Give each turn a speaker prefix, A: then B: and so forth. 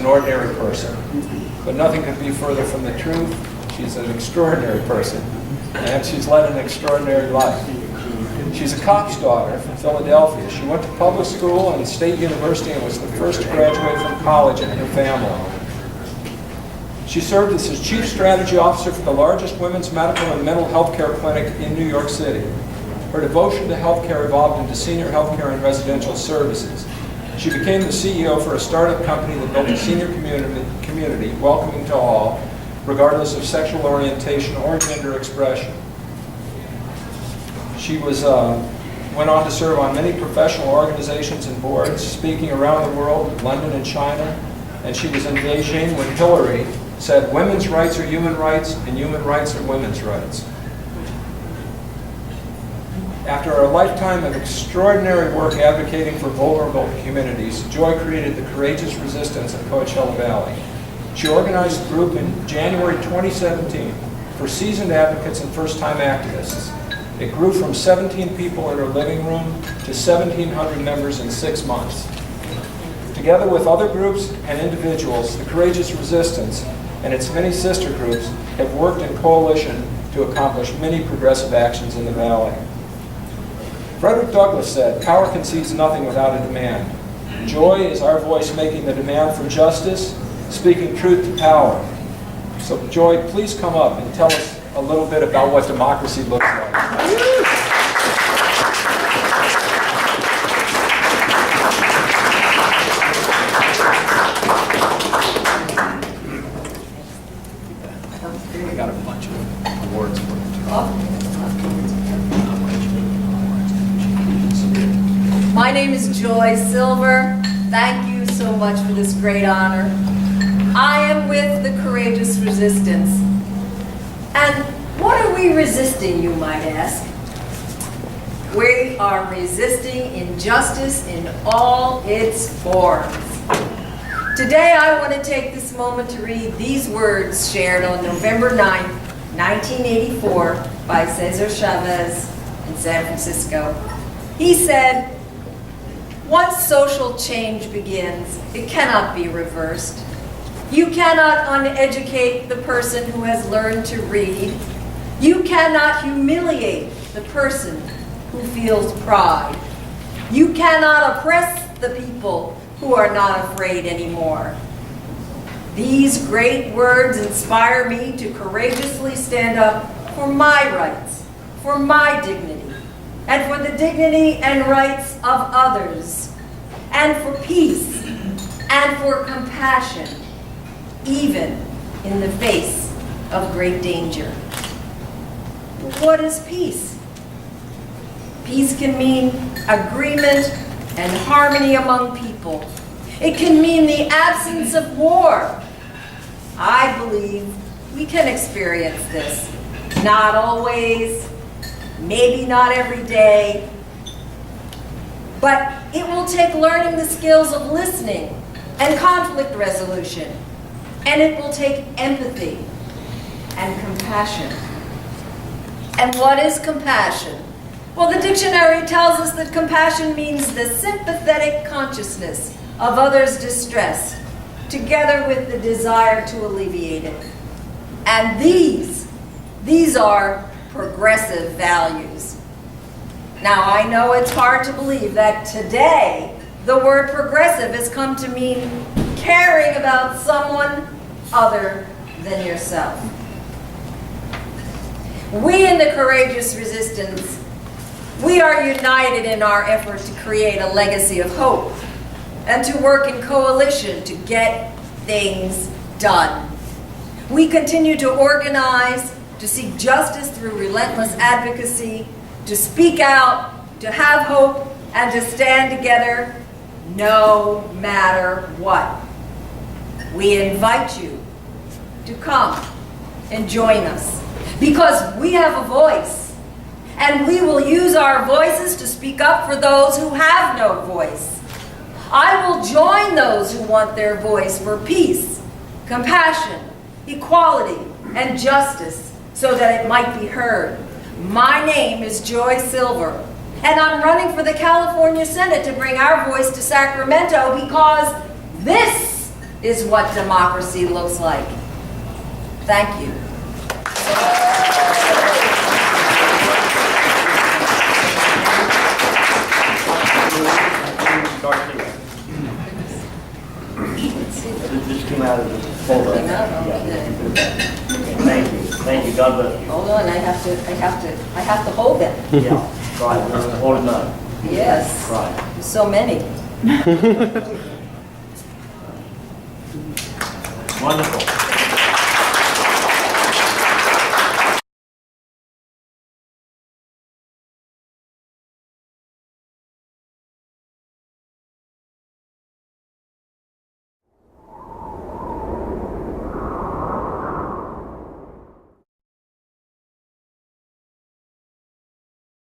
A: an ordinary person. But nothing could be further from the truth. She's an extraordinary person, and she's led an extraordinary life. She's a cop's daughter from Philadelphia. She went to public school and state university and was the first to graduate from college in her family. She served as Chief Strategy Officer for the largest women's medical and mental health care clinic in New York City. Her devotion to healthcare evolved into senior healthcare and residential services. She became the CEO for a startup company that built a senior community welcoming to all, regardless of sexual orientation or gender expression. She went on to serve on many professional organizations and boards, speaking around the world, London and China, and she was in Beijing when Hillary said, "Women's rights are human rights, and human rights are women's rights." After a lifetime of extraordinary work advocating for vulnerable communities, Joy created the Courageous Resistance in Coachella Valley. She organized a group in January 2017 for seasoned advocates and first-time activists. It grew from 17 people in her living room to 1,700 members in 6 months. Together with other groups and individuals, the Courageous Resistance and its many sister groups have worked in coalition to accomplish many progressive actions in the Valley. Frederick Douglass said, "Power concedes nothing without a demand." Joy is our voice making the demand for justice, speaking truth to power. So Joy, please come up and tell us a little bit about what democracy looks like. I got a bunch of awards for you.
B: My name is Joy Silver. Thank you so much for this great honor. I am with the Courageous Resistance. And what are we resisting, you might ask? We are resisting injustice in all its forms. Today I want to take this moment to read these words shared on November 9, 1984 by Cesar Chavez in San Francisco. He said, "Once social change begins, it cannot be reversed. You cannot uneducate the person who has learned to read. You cannot humiliate the person who feels pride. You cannot oppress the people who are not afraid anymore." These great words inspire me to courageously stand up for my rights, for my dignity, and for the dignity and rights of others, and for peace, and for compassion, even in the face of great danger. What is peace? Peace can mean agreement and harmony among people. It can mean the absence of war. I believe we can experience this. Not always, maybe not every day, but it will take learning the skills of listening and conflict resolution, and it will take empathy and compassion. And what is compassion? Well, the dictionary tells us that compassion means the sympathetic consciousness of others' distress, together with the desire to alleviate it. And these are progressive values. Now, I know it's hard to believe that today the word progressive has come to mean caring about someone other than yourself. We in the Courageous Resistance, we are united in our effort to create a legacy of hope and to work in coalition to get things done. We continue to organize, to seek justice through relentless advocacy, to speak out, to have hope, and to stand together no matter what. We invite you to come and join us because we have a voice, and we will use our voices to speak up for those who have no voice. I will join those who want their voice for peace, compassion, equality, and justice so that it might be heard. My name is Joy Silver, and I'm running for the California Senate to bring our voice to Sacramento because this is what democracy looks like. Thank you.
C: This came out of the folder.
B: Came out?
C: Yeah.
B: Okay.
C: Thank you. Thank you. God bless you.
B: Hold on, I have to hold it.
C: Yeah. Right. Hold it up.
B: Yes.
C: Right.
B: So many.
C: Wonderful.